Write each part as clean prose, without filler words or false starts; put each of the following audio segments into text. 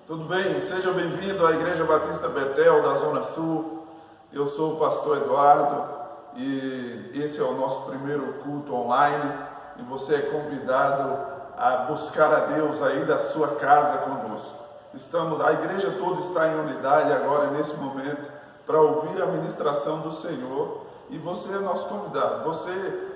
Tudo bem? Seja bem-vindo à Igreja Batista Betel da Zona Sul. Eu sou o pastor Eduardo e esse é o nosso primeiro culto online e você é convidado a buscar a Deus aí da sua casa conosco. A igreja toda está em unidade agora nesse momento para ouvir a ministração do Senhor e você é nosso convidado. Você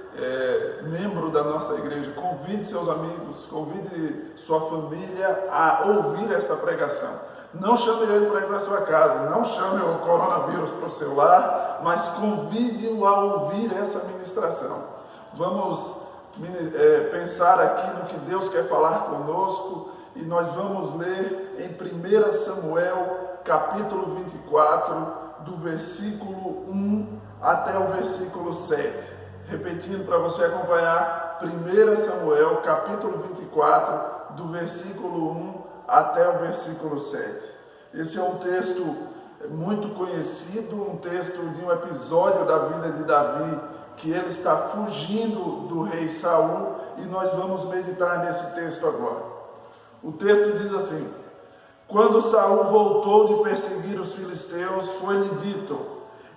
membro da nossa igreja, convide seus amigos, convide sua família a ouvir essa pregação. Não chame ele para ir para sua casa, não chame o coronavírus para o seu lar, mas convide-o a ouvir essa ministração. Vamos pensar aqui no que Deus quer falar conosco e nós vamos ler em 1 Samuel, capítulo 24, do versículo 1 até o versículo 7. Repetindo para você acompanhar, 1 Samuel, capítulo 24, do versículo 1 até o versículo 7. Esse é um texto muito conhecido, um texto de um episódio da vida de Davi, que ele está fugindo do rei Saul, e nós vamos meditar nesse texto agora. O texto diz assim: quando Saul voltou de perseguir os filisteus, foi-lhe dito: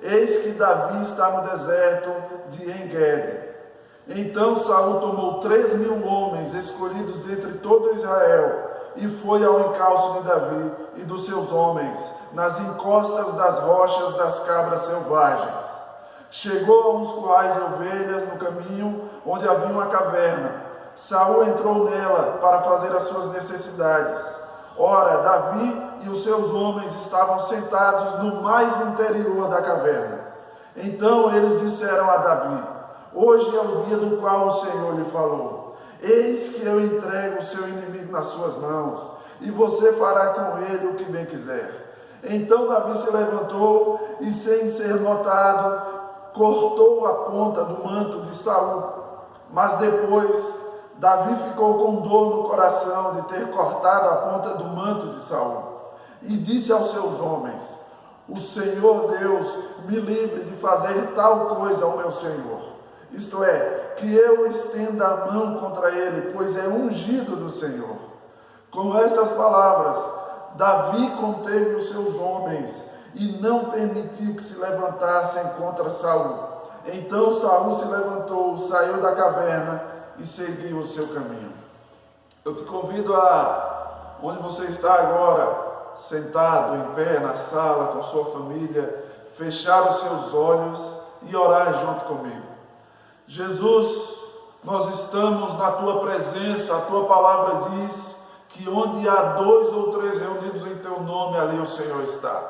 eis que Davi está no deserto de En-Gedi. Então Saul tomou 3.000 homens escolhidos dentre todo Israel e foi ao encalço de Davi e dos seus homens, nas encostas das rochas das cabras selvagens. Chegou a uns currais de ovelhas no caminho, onde havia uma caverna. Saul entrou nela para fazer as suas necessidades. Ora, Davi e os seus homens estavam sentados no mais interior da caverna. Então eles disseram a Davi: hoje é o dia do qual o Senhor lhe falou. Eis que eu entrego o seu inimigo nas suas mãos, e você fará com ele o que bem quiser. Então Davi se levantou e, sem ser notado, cortou a ponta do manto de Saul. Mas depois Davi ficou com dor no coração de ter cortado a ponta do manto de Saul. E disse aos seus homens: o Senhor Deus me livre de fazer tal coisa ao meu Senhor. Isto é, que eu estenda a mão contra ele, pois é ungido do Senhor. Com estas palavras, Davi conteve os seus homens e não permitiu que se levantassem contra Saul. Então Saul se levantou, saiu da caverna e seguiu o seu caminho. Eu te convido a, onde você está agora, sentado em pé na sala com sua família, fechar os seus olhos e orar junto comigo. Jesus, nós estamos na tua presença, a tua palavra diz que onde há 2 ou 3 reunidos em teu nome, ali o Senhor está.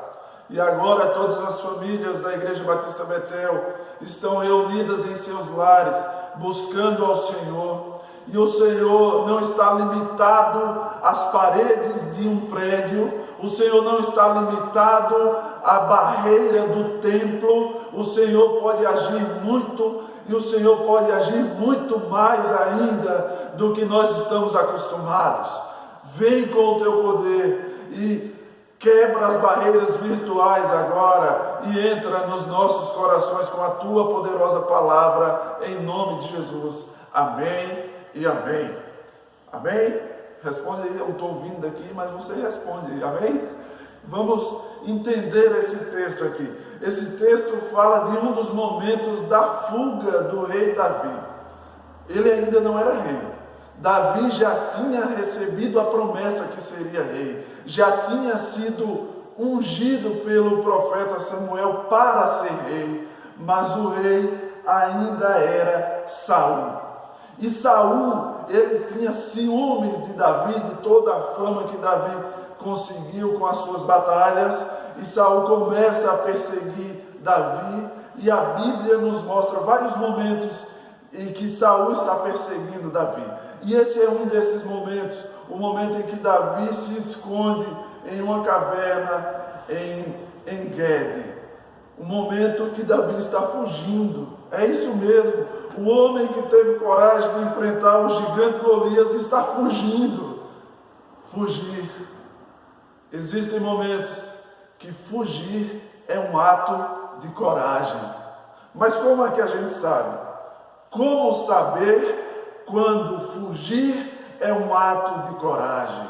E agora todas as famílias da Igreja Batista Betel estão reunidas em seus lares, buscando ao Senhor. E o Senhor não está limitado às paredes de um prédio, o Senhor não está limitado à barreira do templo. O Senhor pode agir muito, e o Senhor pode agir muito mais ainda do que nós estamos acostumados. Vem com o teu poder e quebra as barreiras virtuais agora e entra nos nossos corações com a tua poderosa palavra, em nome de Jesus. Amém e amém. Amém? Responde aí, eu estou ouvindo aqui, mas você responde, amém? Vamos entender esse texto aqui. Esse texto fala de um dos momentos da fuga do rei Davi. Ele ainda não era rei. Davi já tinha recebido a promessa que seria rei. Já tinha sido ungido pelo profeta Samuel para ser rei. Mas o rei ainda era Saul. E Saul, ele tinha ciúmes de Davi, de toda a fama que Davi conseguiu com as suas batalhas, e Saul começa a perseguir Davi, e a Bíblia nos mostra vários momentos em que Saul está perseguindo Davi. E esse é um desses momentos, o momento em que Davi se esconde em uma caverna em En-Gedi. O momento que Davi está fugindo. É isso mesmo. O homem que teve coragem de enfrentar o gigante Golias está fugindo. Fugir. Existem momentos que fugir é um ato de coragem. Mas como é que a gente sabe? Como saber quando fugir é um ato de coragem?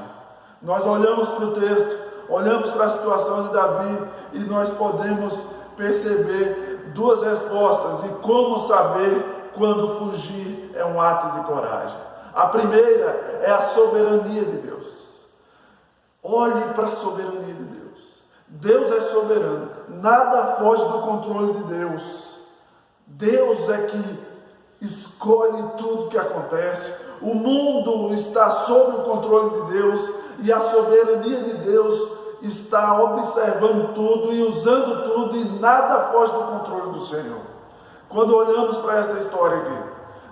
Nós olhamos para o texto, olhamos para a situação de Davi e nós podemos perceber duas respostas de como saber quando fugir é um ato de coragem. A primeira é a soberania de Deus. Olhe para a soberania de Deus. Deus é soberano, nada foge do controle de Deus. Deus é que escolhe tudo que acontece. O mundo está sob o controle de Deus e a soberania de Deus está observando tudo e usando tudo, e nada foge do controle do Senhor. Quando olhamos para essa história aqui,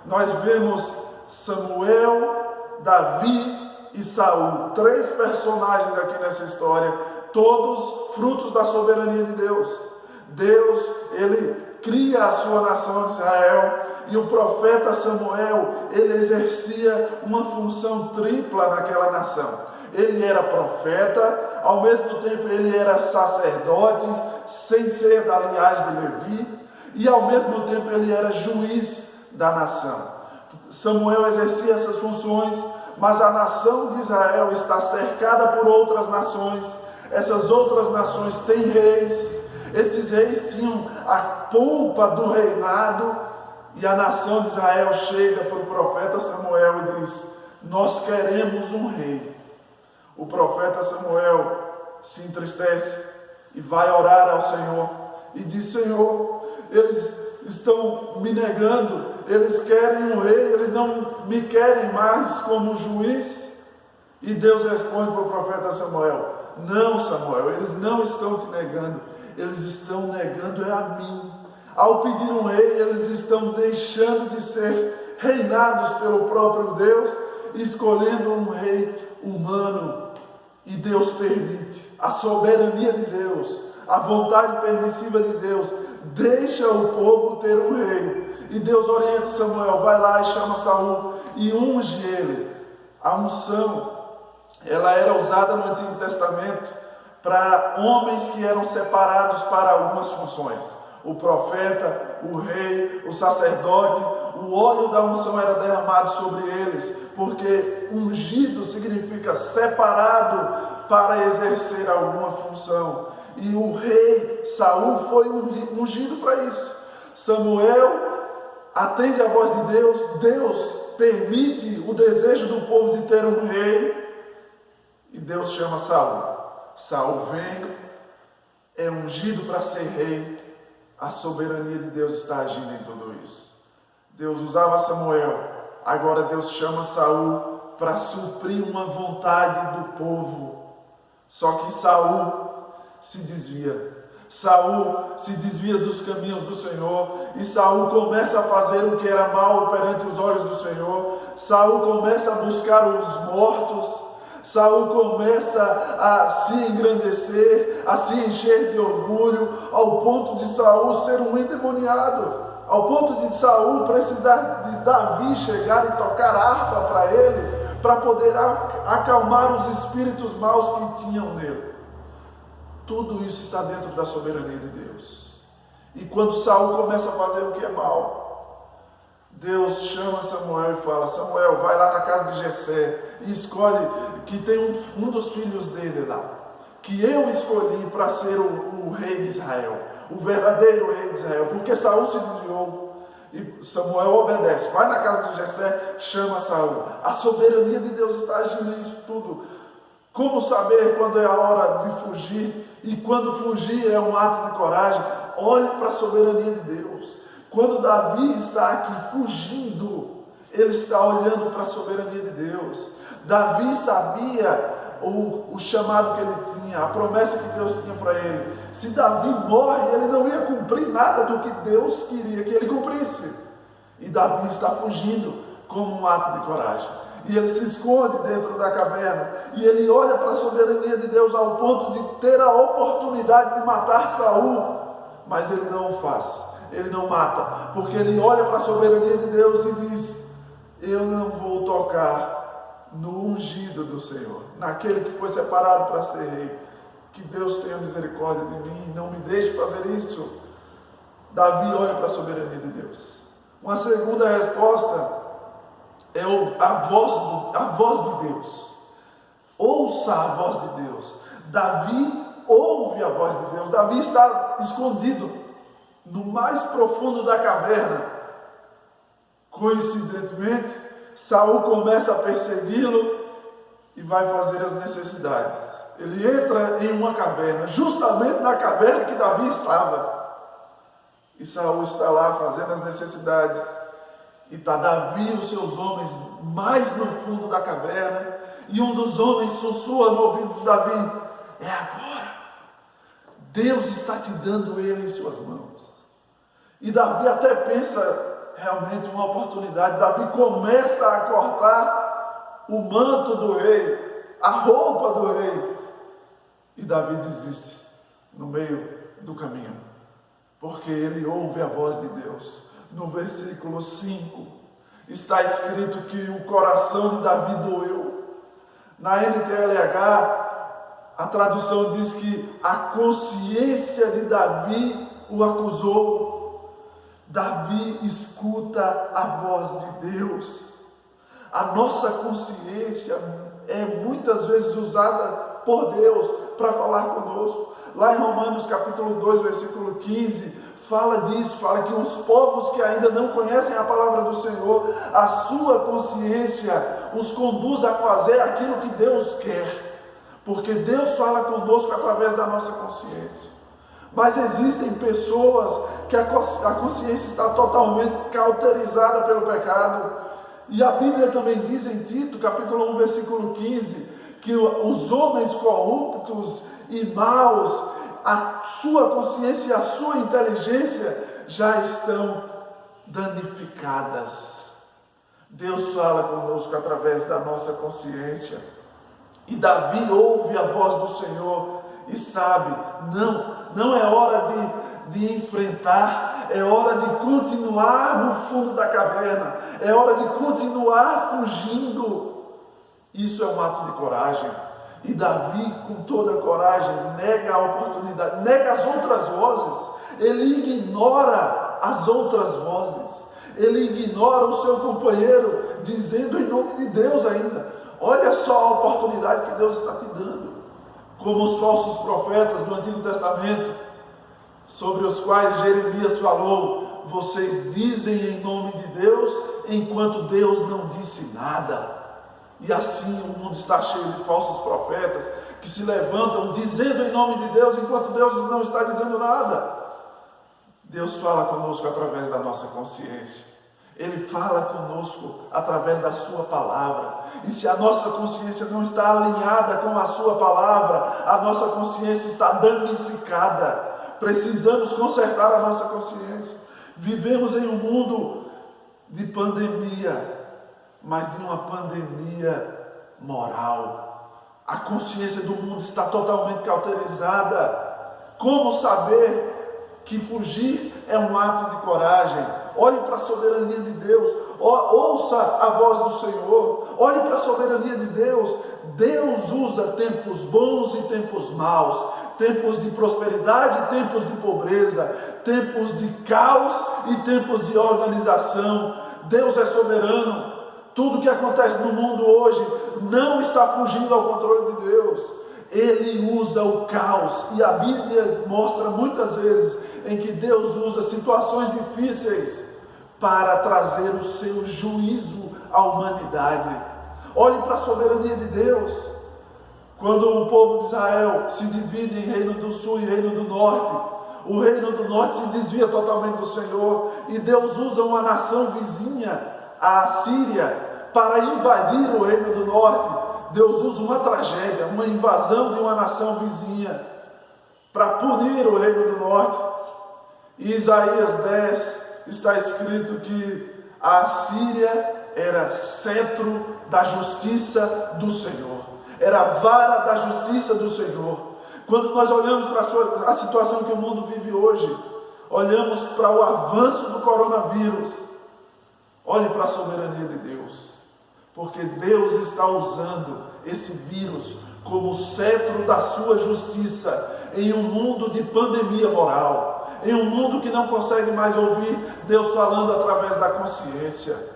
nós vemos Samuel, Davi e Saul, três personagens aqui nessa história, todos frutos da soberania de Deus. Deus, ele cria a sua nação de Israel, e o profeta Samuel, ele exercia uma função tripla naquela nação. Ele era profeta, ao mesmo tempo ele era sacerdote, sem ser da linhagem de Levi, e ao mesmo tempo ele era juiz da nação. Samuel exercia essas funções, mas a nação de Israel está cercada por outras nações. Essas outras nações têm reis, esses reis tinham a pompa do reinado, e a nação de Israel chega para o profeta Samuel e diz: nós queremos um rei. O profeta Samuel se entristece e vai orar ao Senhor e diz: Senhor, eles estão me negando, eles querem um rei, eles não me querem mais como juiz. E Deus responde para o profeta Samuel: não, Samuel, eles não estão te negando, eles estão negando é a mim. Ao pedir um rei, eles estão deixando de ser reinados pelo próprio Deus, escolhendo um rei humano. E Deus permite. A soberania de Deus, a vontade permissiva de Deus, deixa o povo ter um rei. E Deus orienta Samuel: vai lá e chama Saul e unge ele. A unção, ela era usada no Antigo Testamento para homens que eram separados para algumas funções. O profeta, o rei, o sacerdote, o óleo da unção era derramado sobre eles, porque ungido significa separado para exercer alguma função. E o rei Saul foi ungido para isso. Samuel atende a voz de Deus, Deus permite o desejo do povo de ter um rei, e Deus chama Saul. Saul vem, é ungido para ser rei. A soberania de Deus está agindo em tudo isso. Deus usava Samuel, agora Deus chama Saul para suprir uma vontade do povo. Só que Saul se desvia. Saul se desvia dos caminhos do Senhor, e Saul começa a fazer o que era mal perante os olhos do Senhor. Saul começa a buscar os mortos. Saul começa a se engrandecer, a se encher de orgulho, ao ponto de Saul ser um endemoniado, ao ponto de Saul precisar de Davi chegar e tocar harpa para ele, para poder acalmar os espíritos maus que tinham nele. Tudo isso está dentro da soberania de Deus. E quando Saul começa a fazer o que é mal, Deus chama Samuel e fala: Samuel, vai lá na casa de Jessé e escolhe, que tem um dos filhos dele lá, que eu escolhi para ser o rei de Israel, o verdadeiro rei de Israel, porque Saul se desviou. E Samuel obedece, vai na casa de Jessé, chama Saul. A soberania de Deus está agindo nisso tudo. Como saber quando é a hora de fugir, e quando fugir é um ato de coragem? Olhe para a soberania de Deus. Quando Davi está aqui fugindo, ele está olhando para a soberania de Deus. Davi sabia o chamado que ele tinha, a promessa que Deus tinha para ele. Se Davi morre, ele não ia cumprir nada do que Deus queria que ele cumprisse. E Davi está fugindo como um ato de coragem. E ele se esconde dentro da caverna, e ele olha para a soberania de Deus ao ponto de ter a oportunidade de matar Saul, mas ele não o faz. Ele não mata, porque ele olha para a soberania de Deus e diz: eu não vou tocar no ungido do Senhor, naquele que foi separado para ser rei. Que Deus tenha misericórdia de mim, não me deixe fazer isso. Davi olha para a soberania de Deus. Uma segunda resposta é a voz de Deus. Ouça a voz de Deus. Davi ouve a voz de Deus. Davi está escondido no mais profundo da caverna. Coincidentemente, Saul começa a persegui-lo e vai fazer as necessidades. Ele entra em uma caverna, justamente na caverna que Davi estava. E Saul está lá fazendo as necessidades. E está Davi e os seus homens mais no fundo da caverna. E um dos homens sussurra no ouvido de Davi: é agora. Deus está te dando ele em suas mãos. E Davi até pensa realmente uma oportunidade. Davi começa a cortar o manto do rei, a roupa do rei. E Davi desiste no meio do caminho, porque ele ouve a voz de Deus. No versículo 5 está escrito que o coração de Davi doeu. Na NTLH, a tradução diz que a consciência de Davi o acusou. Davi escuta a voz de Deus. A nossa consciência é muitas vezes usada por Deus para falar conosco. Lá em Romanos capítulo 2, versículo 15, fala disso, fala que os povos que ainda não conhecem a palavra do Senhor, a sua consciência os conduz a fazer aquilo que Deus quer, porque Deus fala conosco através da nossa consciência. Mas existem pessoas que a consciência está totalmente cauterizada pelo pecado, e a Bíblia também diz em Tito, capítulo 1, versículo 15, que os homens corruptos e maus, a sua consciência e a sua inteligência já estão danificadas. Deus fala conosco através da nossa consciência. E Davi ouve a voz do Senhor e sabe, não é hora de enfrentar, é hora de continuar no fundo da caverna, é hora de continuar fugindo. Isso é um ato de coragem. E Davi, com toda a coragem, nega a oportunidade, nega as outras vozes. Ele ignora as outras vozes. Ele ignora o seu companheiro, dizendo em nome de Deus ainda: olha só a oportunidade que Deus está te dando. Como os falsos profetas do Antigo Testamento, sobre os quais Jeremias falou: vocês dizem em nome de Deus, enquanto Deus não disse nada. E assim o mundo está cheio de falsos profetas que se levantam dizendo em nome de Deus, enquanto Deus não está dizendo nada. Deus fala conosco através da nossa consciência. Ele fala conosco através da sua palavra. E se a nossa consciência não está alinhada com a sua palavra, a nossa consciência está danificada. Precisamos consertar a nossa consciência. Vivemos em um mundo de pandemia, mas de uma pandemia moral. A consciência do mundo está totalmente cauterizada. Como saber que fugir é um ato de coragem? Olhe para a soberania de Deus, ouça a voz do Senhor, olhe para a soberania de Deus. Deus usa tempos bons e tempos maus, tempos de prosperidade e tempos de pobreza, tempos de caos e tempos de organização. Deus é soberano. Tudo que acontece no mundo hoje não está fugindo ao controle de Deus. Ele usa o caos, e a Bíblia mostra muitas vezes em que Deus usa situações difíceis para trazer o seu juízo à humanidade. Olhe para a soberania de Deus. Quando o povo de Israel se divide em reino do sul e reino do norte, o reino do norte se desvia totalmente do Senhor, e Deus usa uma nação vizinha, a Síria, para invadir o reino do norte. Deus usa uma tragédia, uma invasão de uma nação vizinha, para punir o reino do norte. Em Isaías 10 está escrito que a Síria era cetro da justiça do Senhor, era a vara da justiça do Senhor. Quando nós olhamos para a situação que o mundo vive hoje, olhamos para o avanço do coronavírus, olhe para a soberania de Deus, porque Deus está usando esse vírus como cetro da sua justiça em um mundo de pandemia moral, em um mundo que não consegue mais ouvir Deus falando através da consciência.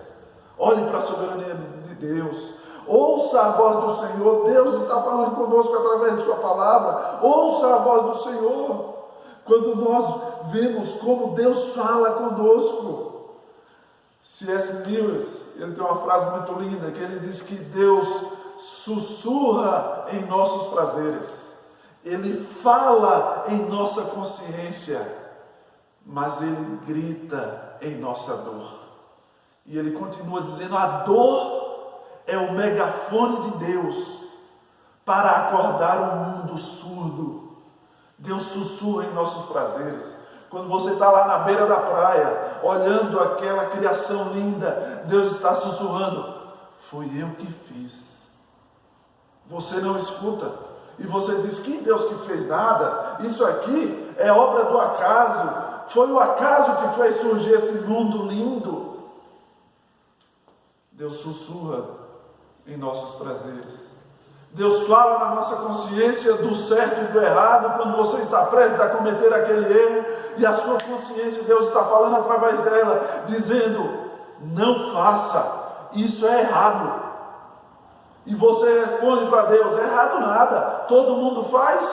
Olhe para a soberania de Deus, Ouça a voz do Senhor. Deus está falando conosco através de sua palavra. Ouça a voz do Senhor. Quando nós vemos como Deus fala conosco. C.S. Lewis, ele tem uma frase muito linda, que ele diz que Deus sussurra em nossos prazeres. Ele fala em nossa consciência, mas Ele grita em nossa dor. E Ele continua dizendo, a dor é o megafone de Deus para acordar o mundo surdo. Deus sussurra em nossos prazeres. Quando você está lá na beira da praia, olhando aquela criação linda, Deus está sussurrando, foi eu que fiz. Você não escuta. E você diz, que Deus que fez nada? Isso aqui é obra do acaso. Foi o acaso que fez surgir esse mundo lindo. Deus sussurra em nossos prazeres. Deus fala na nossa consciência do certo e do errado, quando você está prestes a cometer aquele erro, e a sua consciência, Deus está falando através dela, dizendo, não faça, isso é errado. E você responde para Deus, errado nada, todo mundo faz,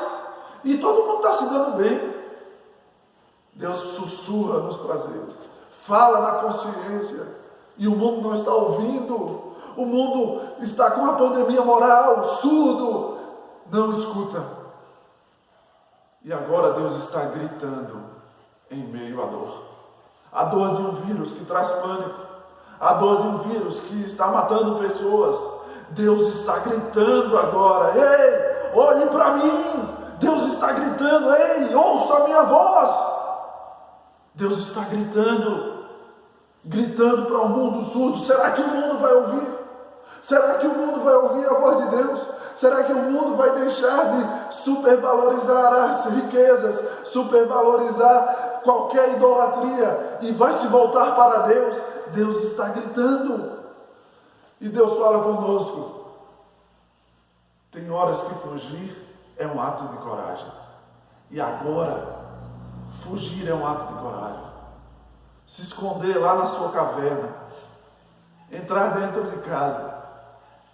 e todo mundo está se dando bem. Deus sussurra nos prazeres, fala na consciência, e o mundo não está ouvindo. O mundo está com a pandemia moral, surdo, não escuta. E agora Deus está gritando em meio à dor. A dor de um vírus que traz pânico. A dor de um vírus que está matando pessoas. Deus está gritando agora, ei, olhe para mim. Deus está gritando, ei, ouça a minha voz. Deus está gritando para um mundo surdo. Será que o mundo vai ouvir? Será que o mundo vai ouvir a voz de Deus? Será que o mundo vai deixar de supervalorizar as riquezas, supervalorizar qualquer idolatria e vai se voltar para Deus? Deus está gritando. E Deus fala conosco. Tem horas que fugir é um ato de coragem. E agora, fugir é um ato de coragem. Se esconder lá na sua caverna, entrar dentro de casa,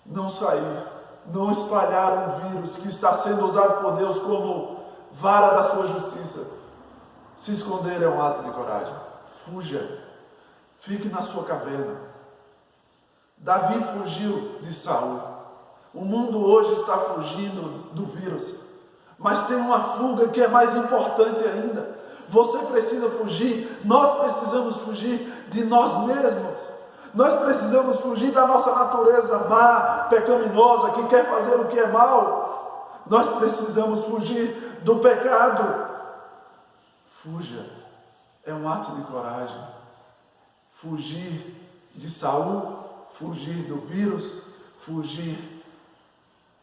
não sair, não espalhar um vírus que está sendo usado por Deus como vara da sua justiça. Se esconder é um ato de coragem. Fuja, fique na sua caverna. Davi fugiu de Saul. O mundo hoje está fugindo do vírus, mas tem uma fuga que é mais importante ainda. Você precisa fugir, nós precisamos fugir de nós mesmos. Nós precisamos fugir da nossa natureza má, pecaminosa, que quer fazer o que é mal. Nós precisamos fugir do pecado. Fuja, é um ato de coragem. Fugir de Saul, fugir do vírus, fugir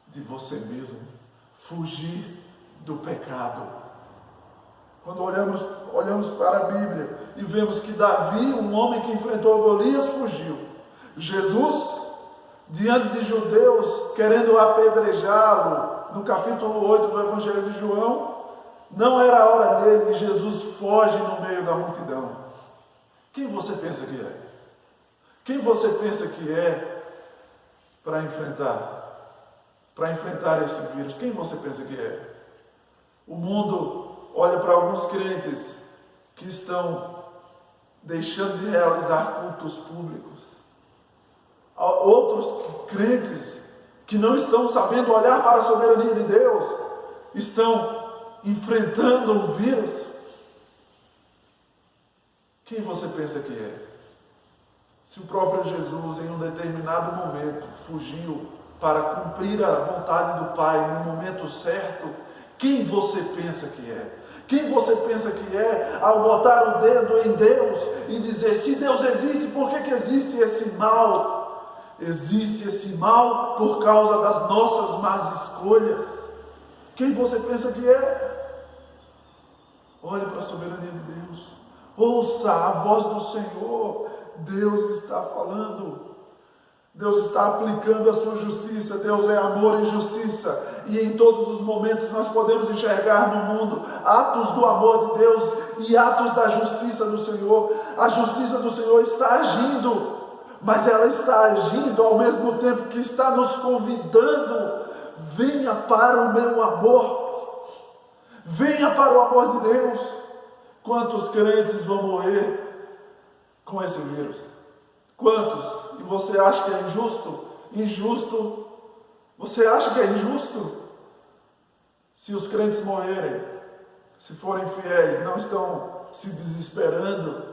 de você mesmo, fugir do pecado. Quando olhamos para a Bíblia e vemos que Davi, um homem que enfrentou Golias, fugiu. Jesus, diante de judeus querendo apedrejá-lo, no capítulo 8 do Evangelho de João, não era a hora dele e Jesus foge no meio da multidão. Quem você pensa que é? Quem você pensa que é para enfrentar esse vírus? Quem você pensa que é? O mundo olha para alguns crentes que estão deixando de realizar cultos públicos. Outros crentes que não estão sabendo olhar para a soberania de Deus, estão enfrentando o vírus. Quem você pensa que é? Se o próprio Jesus, em um determinado momento, fugiu para cumprir a vontade do Pai no momento certo, quem você pensa que é? Quem você pensa que é ao botar o dedo em Deus e dizer, se Deus existe, por que existe esse mal? Existe esse mal por causa das nossas más escolhas. Quem você pensa que é? Olhe para a soberania de Deus. Ouça a voz do Senhor. Deus está falando. Deus está aplicando a sua justiça. Deus é amor e justiça. E em todos os momentos nós podemos enxergar no mundo atos do amor de Deus e atos da justiça do Senhor. A justiça do Senhor está agindo. mas ela está agindo ao mesmo tempo que está nos convidando: venha para o meu amor, venha para o amor de Deus. Quantos crentes vão morrer com esse vírus? Quantos? E você acha que é injusto? Injusto? Você acha que é injusto? Se os crentes morrerem, se forem fiéis, não estão se desesperando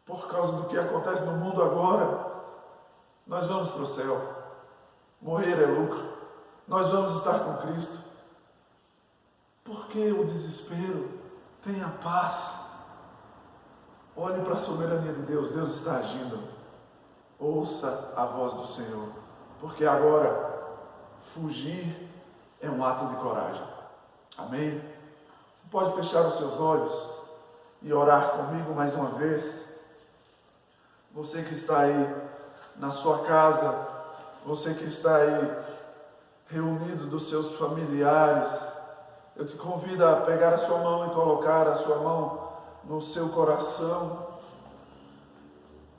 por causa do que acontece no mundo agora, nós vamos para o céu. Morrer é lucro. Nós vamos estar com Cristo. Por que o desespero? Tenha paz. Olhe para a soberania de Deus. Deus está agindo. Ouça a voz do Senhor. Porque agora, fugir é um ato de coragem. Amém? Você pode fechar os seus olhos e orar comigo mais uma vez. Você que está aí na sua casa, você que está aí reunido dos seus familiares, eu te convido a pegar a sua mão e colocar a sua mão no seu coração,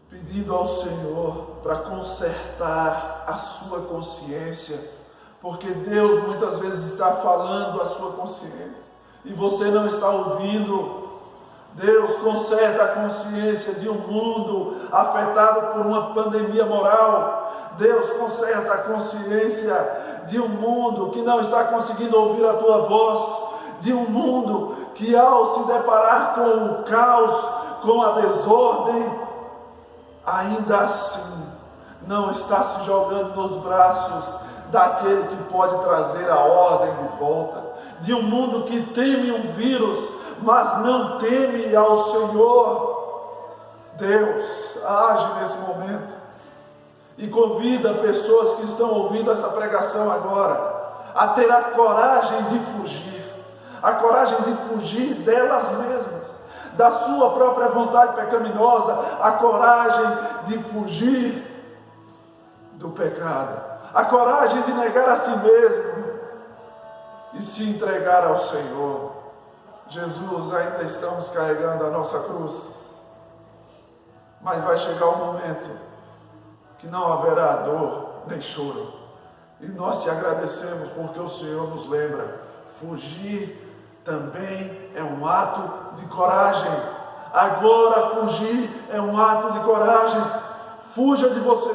pedindo ao Senhor para consertar a sua consciência, porque Deus muitas vezes está falando a sua consciência e você não está ouvindo. Deus conserta a consciência de um mundo afetado por uma pandemia moral. Deus conserta a consciência de um mundo que não está conseguindo ouvir a tua voz, de um mundo que, ao se deparar com o caos, com a desordem, ainda assim não está se jogando nos braços daquele que pode trazer a ordem de volta, de um mundo que teme um vírus, mas não teme ao Senhor. Deus age nesse momento e convida pessoas que estão ouvindo esta pregação agora a ter a coragem de fugir delas mesmas, da sua própria vontade pecaminosa, a coragem de fugir do pecado, a coragem de negar a si mesmo e se entregar ao Senhor. Jesus, ainda estamos carregando a nossa cruz, mas vai chegar um momento que não haverá dor nem choro, e nós te agradecemos porque o Senhor nos lembra: fugir também é um ato de coragem. Agora fugir é um ato de coragem. Fuja de você